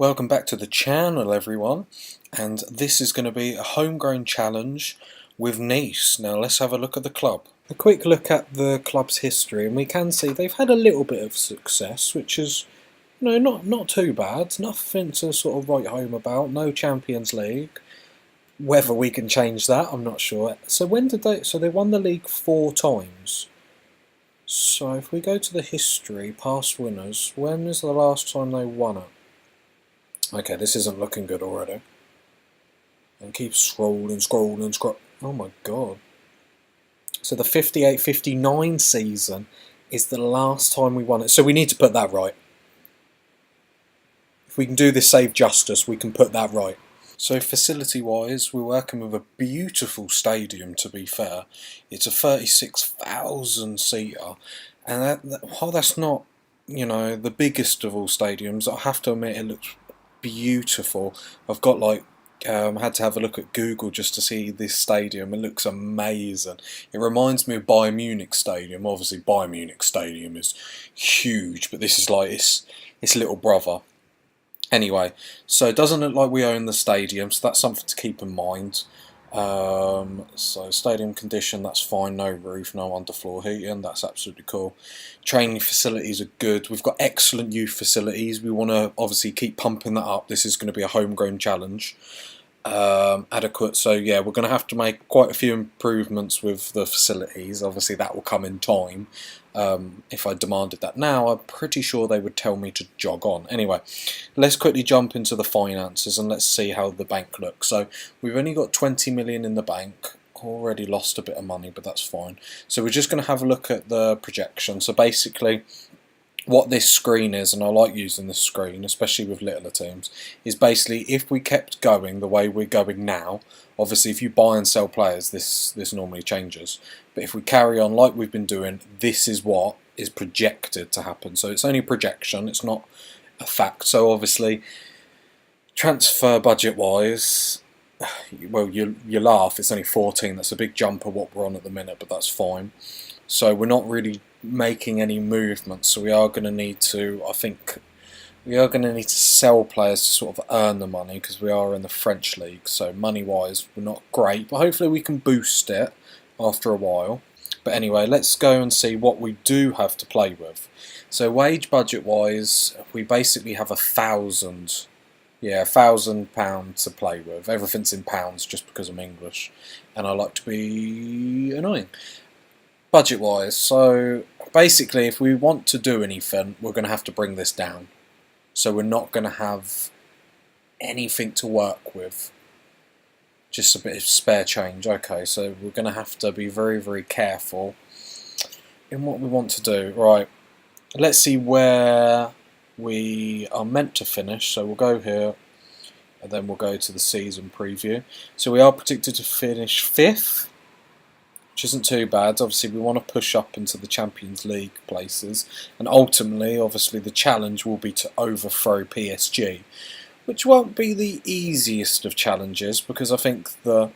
Welcome back to the channel, everyone, and this is going to be a homegrown challenge with Nice. Now let's have a look at the club. A quick look at the club's history, and we can see they've had a little bit of success, which is, not too bad. Nothing to sort of write home about. No Champions League. Whether we can change that, I'm not sure. So when did they? So they won the league 4 times. So if we go to the history, past winners, when is the last time they won it? Okay, this isn't looking good already. And keep scrolling. Oh my god. So the 58-59 season is the last time we won it. So we need to put that right. If we can do this save justice, we can put that right. So facility-wise, we're working with a beautiful stadium, to be fair. It's a 36,000 seater. And while that's not, the biggest of all stadiums, I have to admit it looks beautiful. I've got had to have a look at Google just to see this stadium. It looks amazing. It reminds me of Bayern Munich Stadium. Obviously Bayern Munich Stadium is huge, but this is like its little brother. Anyway, so it doesn't look like we own the stadium, so that's something to keep in mind. So stadium condition, that's fine, no roof, no underfloor heating, that's absolutely cool. Training facilities are good. We've got excellent youth facilities. We want to obviously keep pumping that up. This is going to be a homegrown challenge. Adequate, so yeah, we're going to have to make quite a few improvements with the facilities. Obviously that will come in time. If I demanded that now, I'm pretty sure they would tell me to jog on. Anyway, let's quickly jump into the finances and let's see how the bank looks. So we've only got 20 million in the bank. Already lost a bit of money, but that's fine. So we're just going to have a look at the projection. So basically what this screen is, and I like using this screen, especially with littler teams, is basically if we kept going the way we're going now, obviously if you buy and sell players, this normally changes. But if we carry on like we've been doing, this is what is projected to happen. So it's only projection, it's not a fact. So obviously, transfer budget-wise, well, you laugh, it's only 14. That's a big jump of what we're on at the minute, but that's fine. So we're not really making any movements, so we are going to need to, I think, sell players to sort of earn the money, because we are in the French league, so money-wise we're not great, but hopefully we can boost it after a while. But anyway, let's go and see what we do have to play with. So wage budget-wise, we basically have £1,000 to play with. Everything's in pounds just because I'm English, and I like to be annoying. Budget-wise, so basically if we want to do anything, we're going to have to bring this down. So we're not going to have anything to work with. Just a bit of spare change. Okay, so we're going to have to be very, very careful in what we want to do. Right, let's see where we are meant to finish. So we'll go here, and then we'll go to the season preview. So we are predicted to finish 5th. Which isn't too bad. Obviously we want to push up into the Champions League places, and ultimately obviously the challenge will be to overthrow PSG, which won't be the easiest of challenges, because I think to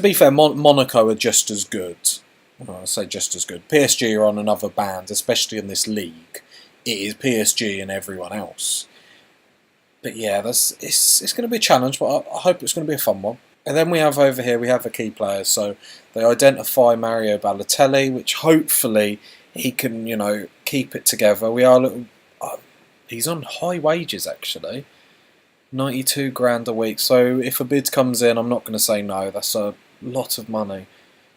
be fair, Monaco are just as good. Well, I say just as good. PSG are on another band, especially in this league. It is PSG and everyone else. But yeah, it's going to be a challenge, but I hope it's going to be a fun one. And then we have over here, we have the key players. So they identify Mario Balotelli, which hopefully he can, keep it together. We are a little... he's on high wages, actually. 92 grand a week. So if a bid comes in, I'm not going to say no. That's a lot of money.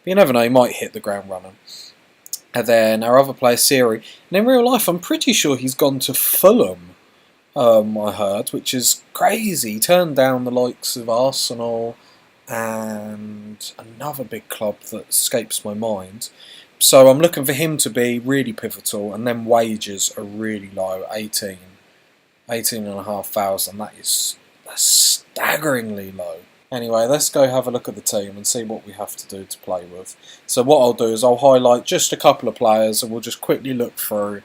But you never know, he might hit the ground running. And then our other player, Siri. And in real life, I'm pretty sure he's gone to Fulham, I heard, which is crazy. He turned down the likes of Arsenal and another big club that escapes my mind. So I'm looking for him to be really pivotal, and then wages are really low, 18,500. That's staggeringly low. Anyway, let's go have a look at the team and see what we have to do to play with. So what I'll do is I'll highlight just a couple of players, and we'll just quickly look through,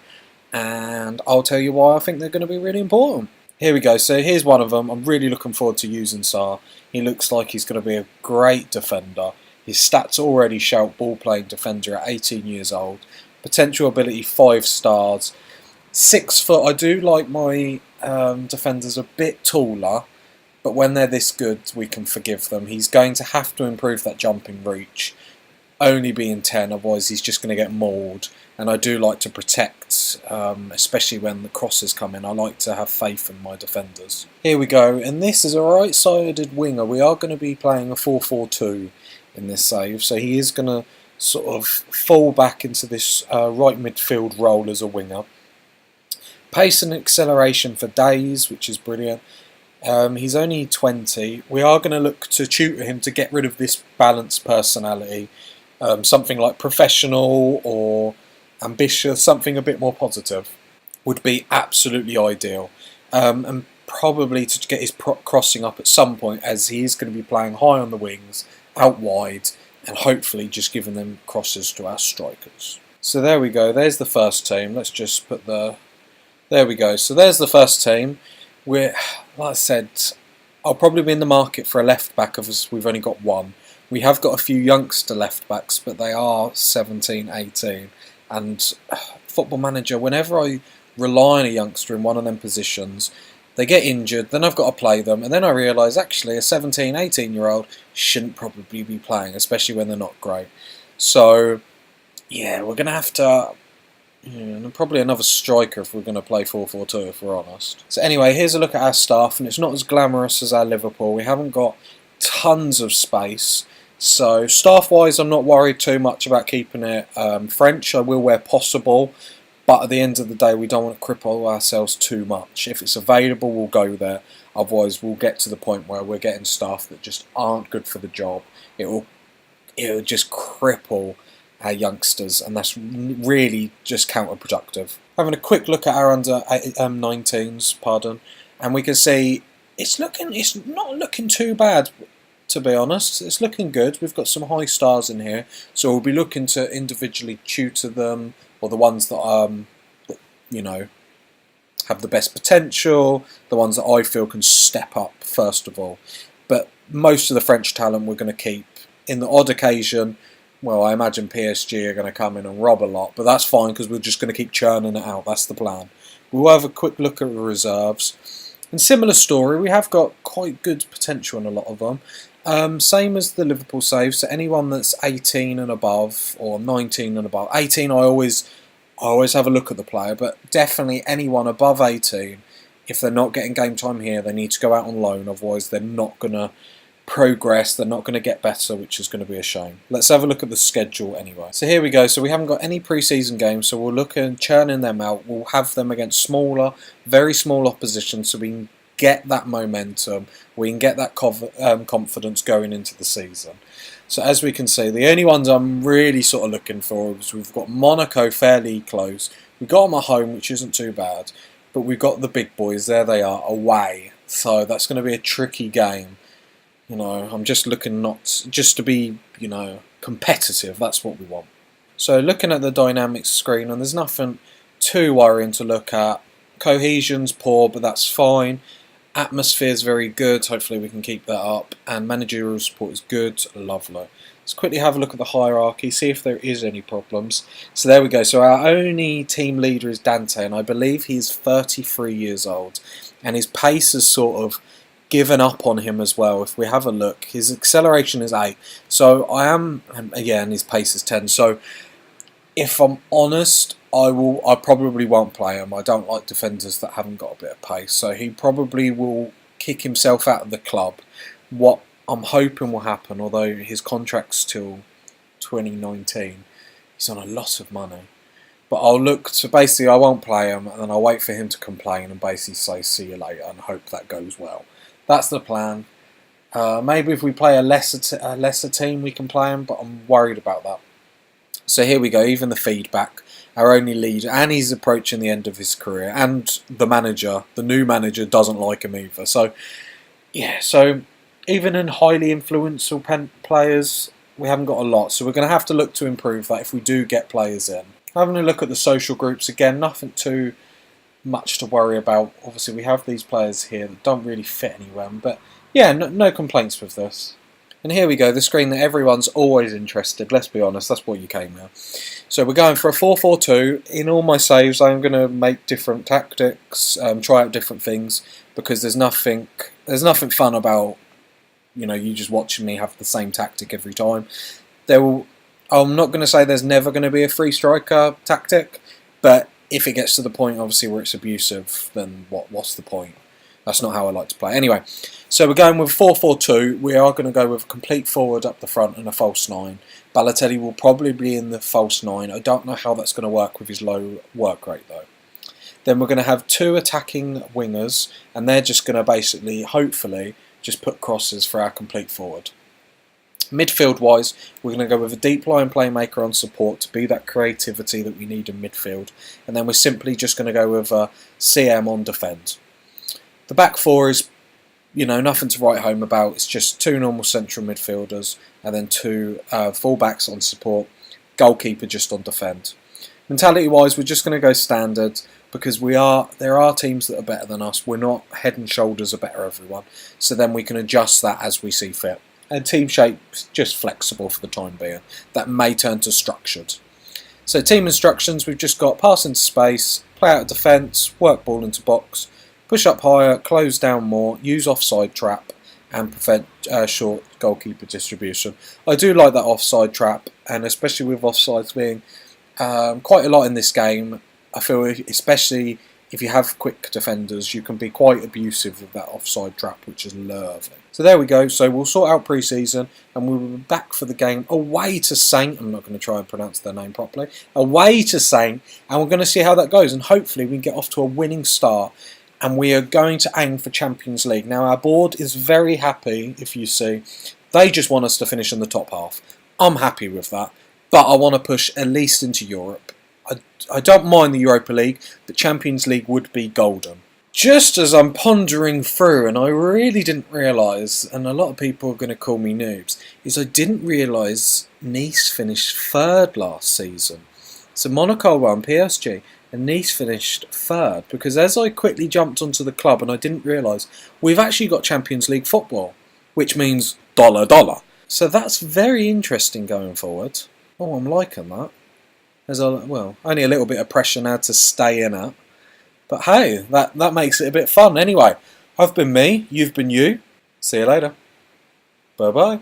and I'll tell you why I think they're going to be really important. Here we go, so here's one of them. I'm really looking forward to using Sarr. He looks like he's going to be a great defender. His stats already shout ball-playing defender at 18 years old. Potential ability 5 stars. 6 foot. I do like my defenders a bit taller, but when they're this good, we can forgive them. He's going to have to improve that jumping reach, only being 10, otherwise he's just going to get mauled. And I do like to protect, especially when the crosses come in. I like to have faith in my defenders. Here we go, and this is a right-sided winger. We are going to be playing a 4-4-2 in this save, so he is going to sort of fall back into this right midfield role as a winger. Pace and acceleration for days, which is brilliant. He's only 20. We are going to look to tutor him to get rid of this balanced personality. Something like professional or ambitious, something a bit more positive, would be absolutely ideal. And probably to get his crossing up at some point, as he is going to be playing high on the wings, out wide, and hopefully just giving them crosses to our strikers. So there we go, there's the first team. Let's just put there we go, so there's the first team. Like I said, I'll probably be in the market for a left back, as we've only got one. We have got a few youngster left backs, but they are 17, 18. And Football Manager, whenever I rely on a youngster in one of them positions, they get injured, then I've got to play them, and then I realise actually a 17, 18-year-old shouldn't probably be playing, especially when they're not great. So, yeah, we're going to have to... and probably another striker if we're going to play 4-4-2, if we're honest. So anyway, here's a look at our staff, and it's not as glamorous as our Liverpool. We haven't got tons of space. So staff-wise, I'm not worried too much about keeping it French. I will where possible, but at the end of the day, we don't want to cripple ourselves too much. If it's available, we'll go there. Otherwise, we'll get to the point where we're getting staff that just aren't good for the job. It'll just cripple our youngsters, and that's really just counterproductive. Having a quick look at our under 19s, and we can see it's not looking too bad. To be honest, it's looking good. We've got some high stars in here, so we'll be looking to individually tutor them, or the ones that have the best potential, the ones that I feel can step up first of all. But most of the French talent we're going to keep. In the odd occasion, well, I imagine PSG are going to come in and rob a lot, but that's fine because we're just going to keep churning it out. That's the plan. We'll have a quick look at the reserves. And similar story, we have got quite good potential in a lot of them. Same as the Liverpool save, so anyone that's 18 and above, or 19 and above. 18, I always have a look at the player, but definitely anyone above 18, if they're not getting game time here, they need to go out on loan, otherwise they're not going to progress, they're not going to get better, which is going to be a shame. Let's have a look at the schedule anyway. So here we go, so we haven't got any pre-season games, so we'll look at churning them out. We'll have them against smaller, very small opposition, so we can get that momentum, we can get that confidence going into the season. So as we can see, the only ones I'm really sort of looking for is we've got Monaco fairly close. We've got them at home, which isn't too bad, but we've got the big boys, there they are, away. So that's going to be a tricky game. I'm just looking just to be, competitive. That's what we want. So looking at the dynamics screen, and there's nothing too worrying to look at. Cohesion's poor, but that's fine. Atmosphere's very good. Hopefully we can keep that up. And managerial support is good. Lovely. Let's quickly have a look at the hierarchy, see if there is any problems. So there we go. So our only team leader is Dante, and I believe he's 33 years old. And his pace has sort of given up on him as well. If we have a look, his acceleration is 8. So and again, his pace is 10. So if I'm honest, I probably won't play him. I don't like defenders that haven't got a bit of pace. So he probably will kick himself out of the club. What I'm hoping will happen, although his contract's till 2019, he's on a lot of money. But I'll look to basically, I won't play him, and then I'll wait for him to complain and basically say see you later and hope that goes well. That's the plan. Maybe if we play a lesser team, we can play him, but I'm worried about that. So here we go, even the feedback, our only leader, and he's approaching the end of his career, and the new manager, doesn't like him either. So, yeah, so even in highly influential players, we haven't got a lot, so we're going to have to look to improve that if we do get players in. Having a look at the social groups, again, nothing too much to worry about. Obviously, we have these players here that don't really fit anywhere, but yeah, no complaints with this. And here we go, the screen that everyone's always interested, let's be honest, that's what you came here. So we're going for a 4-4-2. In all my saves, I'm going to make different tactics, try out different things, because there's nothing fun about, you just watching me have the same tactic every time. I'm not going to say there's never going to be a free striker tactic, but if it gets to the point, obviously, where it's abusive, then what's the point? That's not how I like to play. Anyway, so we're going with 4-4-2. We are going to go with a complete forward up the front and a false 9. Balotelli will probably be in the false 9. I don't know how that's going to work with his low work rate, though. Then we're going to have 2 attacking wingers, and they're just going to basically, hopefully, just put crosses for our complete forward. Midfield-wise, we're going to go with a deep line playmaker on support to be that creativity that we need in midfield. And then we're simply just going to go with a CM on defend. The back 4 is, nothing to write home about. It's just 2 normal central midfielders and then 2 full-backs on support, goalkeeper just on defend. Mentality-wise, we're just going to go standard because there are teams that are better than us. We're not head and shoulders above everyone. So then we can adjust that as we see fit. And team shape's just flexible for the time being. That may turn to structured. So team instructions, we've just got pass into space, play out of defence, work ball into box, push up higher, close down more, use offside trap, and prevent short goalkeeper distribution. I do like that offside trap, and especially with offsides being quite a lot in this game, I feel especially if you have quick defenders, you can be quite abusive with that offside trap, which is lovely. So there we go. So we'll sort out pre-season, and we'll be back for the game away to Saint. I'm not going to try and pronounce their name properly. Away to Saint, and we're going to see how that goes. And hopefully we can get off to a winning start. And we are going to aim for Champions League. Now our board is very happy, if you see. They just want us to finish in the top half. I'm happy with that. But I want to push at least into Europe. I don't mind the Europa League, but Champions League would be golden. Just as I'm pondering through, and I really didn't realise, and a lot of people are going to call me noobs, is I didn't realise Nice finished 3rd last season. So Monaco won PSG, and Nice finished 3rd, because as I quickly jumped onto the club and I didn't realise, we've actually got Champions League football, which means dollar dollar. So that's very interesting going forward. Oh, I'm liking that. There's only a little bit of pressure now to stay in it. But hey, that makes it a bit fun. Anyway, I've been me, you've been you. See you later. Bye-bye.